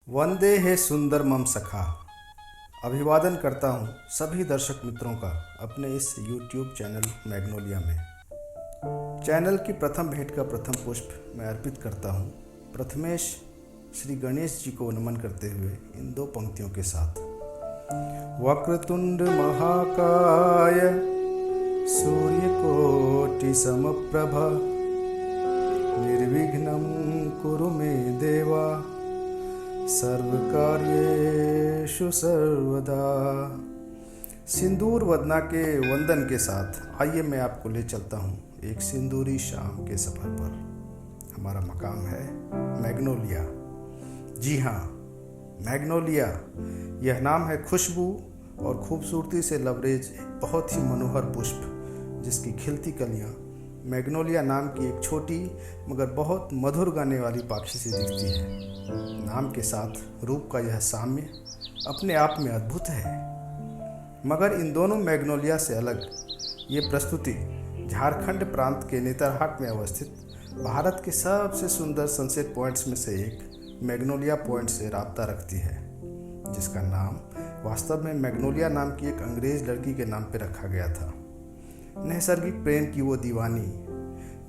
वंदे हे सुंदर मम सखा। अभिवादन करता हूँ सभी दर्शक मित्रों का अपने इस YouTube चैनल मैग्नोलिया में। चैनल की प्रथम भेंट का प्रथम पुष्प मैं अर्पित करता हूँ प्रथमेश श्री गणेश जी को नमन करते हुए इन दो पंक्तियों के साथ। वक्रतुंड महाकाय सूर्यकोटि समप्रभा निर्विघ्नं कुरु मे देवा सर्वकार्येषु सर्वदा। सिंदूर वदना के वंदन के साथ आइए मैं आपको ले चलता हूँ एक सिंदूरी शाम के सफ़र पर। हमारा मकाम है मैग्नोलिया। जी हाँ, मैग्नोलिया यह नाम है खुशबू और खूबसूरती से लबरेज एक बहुत ही मनोहर पुष्प जिसकी खिलती कलियाँ मैग्नोलिया नाम की एक छोटी मगर बहुत मधुर गाने वाली पक्षी से दिखती है। नाम के साथ रूप का यह साम्य अपने आप में अद्भुत है। मगर इन दोनों मैग्नोलिया से अलग ये प्रस्तुति झारखंड प्रांत के नेतरहाट में अवस्थित भारत के सबसे सुंदर सनसेट पॉइंट्स में से एक मैग्नोलिया पॉइंट से राब्ता रखती है, जिसका नाम वास्तव में मैग्नोलिया नाम की एक अंग्रेज लड़की के नाम पर रखा गया था। नैसर्गिक प्रेम की वो दीवानी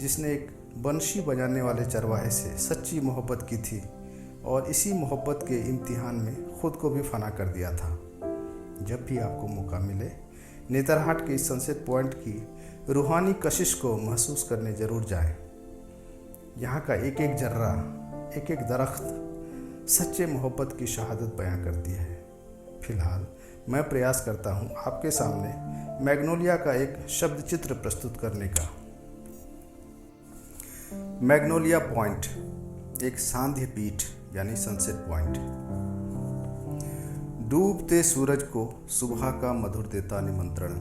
जिसने एक बंशी बजाने वाले चरवाहे से सच्ची मोहब्बत की थी और इसी मोहब्बत के इम्तिहान में खुद को भी फना कर दिया था। जब भी आपको मौका मिले नेतरहाट के इस सनसेट पॉइंट की रूहानी कशिश को महसूस करने ज़रूर जाएं। यहाँ का एक एक जर्रा, एक एक दरख्त सच्चे मोहब्बत की शहादत बयां करती है। फिलहाल मैं प्रयास करता हूँ आपके सामने मैग्नोलिया का एक शब्द चित्र प्रस्तुत करने का। मैग्नोलिया पॉइंट एक सांध्य पीठ यानी सनसेट पॉइंट। डूबते सूरज को सुबह का मधुर देता निमंत्रण,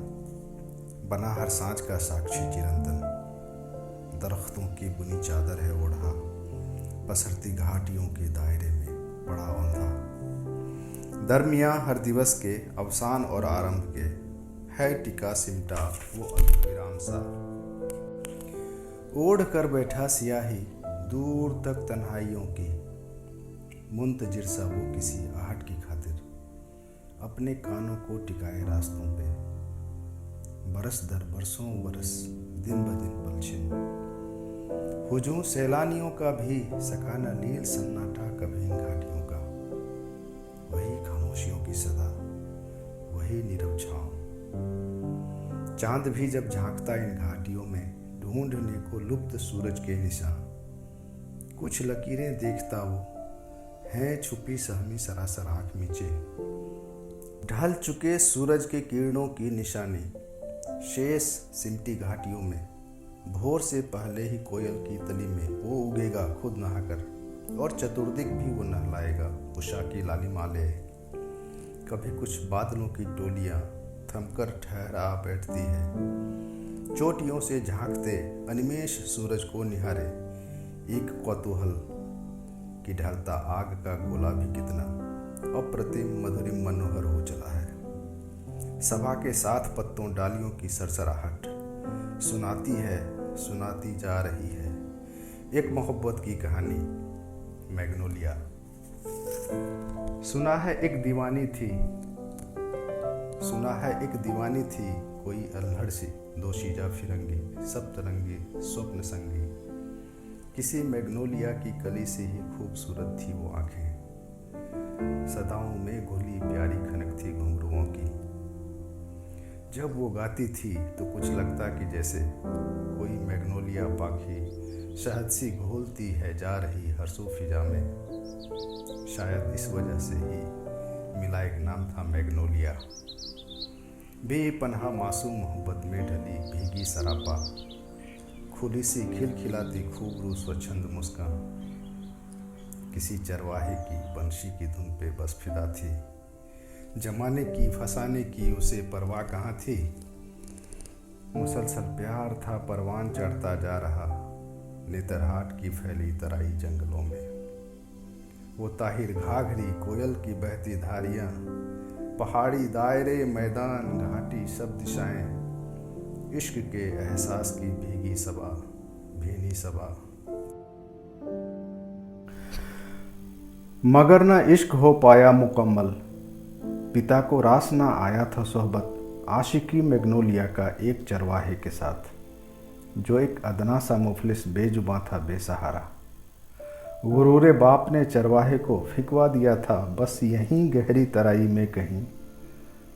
बना हर सांझ का साक्षी चिरंतन। दरख्तों की बुनी चादर है ओढ़ा, पसरती घाटियों के दायरे में बड़ा औंधा। दरमियाँ हर दिवस के अवसान और आरंभ के है टिका सिमटा वो अल्पविराम सा। ओढ़ कर बैठा सियाही दूर तक तन्हाइयों की, मुंतजिर सा वो किसी आहट की खातिर अपने कानों को टिकाए रास्तों पे। बरस दर बरसों बरस दिन ब दिन पलछिन, हुजूम सैलानियों का भी सकाना लील सन्नाटा कभी इन घाटियों का। वही खामोशियों की सदा, वही नीरव छाँव। चांद भी जब झांकता इन घाटियों में ढूंढने को लुप्त सूरज के निशान। कुछ लकीरें देखता वो हैं छुपी सहमी सरासर आँख नीचे। ढल चुके सूरज के किरणों की निशानी शेष सिमटी घाटियों में। भोर से पहले ही कोयल की तली में वो उगेगा खुद नहाकर, और चतुर्दिक भी वो नहलाएगा उषा की लालिमा ले। कभी कुछ बादलों की टोलियाँ थमकर ठहरा बैठती है, चोटियों से झांकते अनिमेष सूरज को निहारे। एक कौतूहल कि ढलता आग का गोला भी कितना अप्रतिम मधुरिम मनोहर हो चला है। सभा के साथ पत्तों डालियों की सरसराहट सुनाती है, सुनाती जा रही है एक मोहब्बत की कहानी। मैग्नोलिया। सुना है एक दीवानी थी, सुना है एक दीवानी थी कोई अल्हड़ सी, दोशीजा फिरंगी सब तरंगी स्वप्न संगी। किसी मैग्नोलिया की कली से ही खूबसूरत थी वो आंखें, सदाओं में घुली प्यारी खनक थी घुंघरुओं की। जब वो गाती थी तो कुछ लगता कि जैसे कोई मैग्नोलिया पाखी शहद सी घोलती है जा रही हर्षो फिजा में। शायद इस वजह से ही मिला एक नाम था मैग्नोलिया। बेपनाह मासूम मोहब्बत में ढली भीगी सरापा, खुली सी खिलखिलाती खूबरू स्वच्छंद मुस्कान। किसी चरवाहे की बंशी की धुन पे बस फिदा थी, जमाने की फसाने की उसे परवाह कहाँ थी। मुसलसल प्यार था परवान चढ़ता जा रहा नेतरहाट की फैली तराई जंगलों में। वो ताहिर घाघरी कोयल की बहती धारियाँ, पहाड़ी दायरे मैदान घाटी सब दिशाएं, इश्क के एहसास की भीगी सबा, मगर न इश्क हो पाया मुकम्मल, पिता को रास ना आया था सोहबत आशिकी मैग्नोलिया का एक चरवाहे के साथ, जो एक अदना सा मुफलिस बेजुबां था बेसहारा। गुरूरे बाप ने चरवाहे को फिकवा दिया था बस यहीं गहरी तराई में कहीं,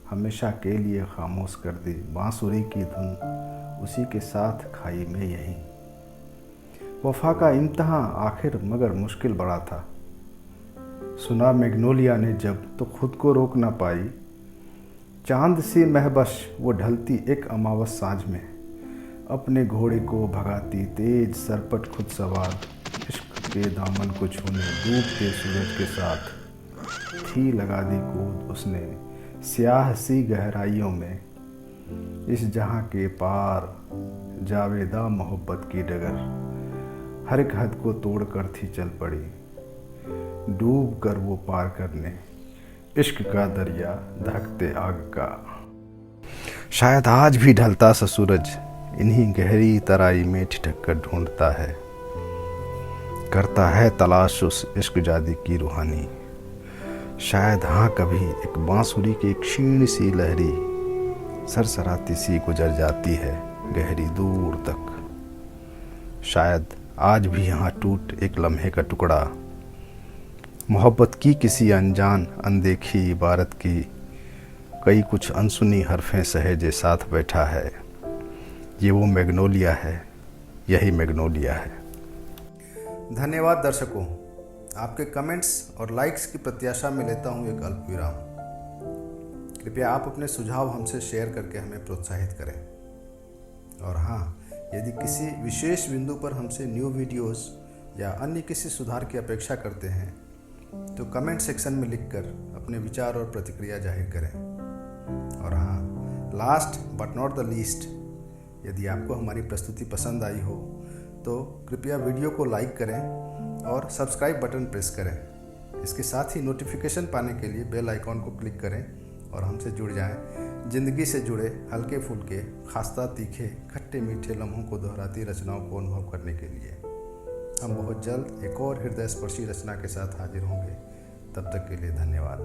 हमेशा के लिए खामोश कर दी बांसुरी की धुन उसी के साथ खाई में यहीं। वफा का इम्तहां आखिर मगर मुश्किल बड़ा था, सुना मैग्नोलिया ने जब तो खुद को रोक ना पाई। चांद सी महबश वो ढलती एक अमावस सांझ में, अपने घोड़े को भगाती तेज सरपट खुद सवार, इश्क के दामन को छूने डूबते सूरज के साथ थी लगा दी कूद उसने स्याह सी गहराइयों में। इस जहां के पार जावेदा मोहब्बत की डगर, हर एक हद को तोड़ कर थी चल पड़ी, डूब कर वो पार करने इश्क का दरिया धड़कते आग का। शायद आज भी ढलता सा सूरज इन्हीं गहरी तराई में ठिठक कर ढूंढता है, करता है तलाश उस इश्क जादी की रूहानी। शायद हाँ कभी एक बांसुरी की क्षीण सी लहरी सरसराती सी गुजर जाती है गहरी दूर तक। शायद आज भी यहाँ टूट एक लम्हे का टुकड़ा, मोहब्बत की किसी अनजान अनदेखी इबारत की कई कुछ अनसुनी हरफें सहेजे साथ बैठा है। ये वो मैग्नोलिया है, यही मैग्नोलिया है। धन्यवाद दर्शकों, आपके कमेंट्स और लाइक्स की प्रत्याशा में लेता हूँ एक अल्प विराम। कृपया आप अपने सुझाव हमसे शेयर करके हमें प्रोत्साहित करें। और हाँ, यदि किसी विशेष बिंदु पर हमसे न्यू वीडियोस या अन्य किसी सुधार की अपेक्षा करते हैं तो कमेंट सेक्शन में लिखकर अपने विचार और प्रतिक्रिया जाहिर करें। और हाँ, last but not the least, यदि आपको हमारी प्रस्तुति पसंद आई हो तो कृपया वीडियो को लाइक करें और सब्सक्राइब बटन प्रेस करें। इसके साथ ही नोटिफिकेशन पाने के लिए बेल आइकॉन को क्लिक करें और हमसे जुड़ जाएं ज़िंदगी से जुड़े हल्के फुल्के, खास्ता तीखे, खट्टे मीठे लम्हों को दोहराती रचनाओं को अनुभव करने के लिए। हम बहुत जल्द एक और हृदय स्पर्शी रचना के साथ हाजिर होंगे। तब तक के लिए धन्यवाद।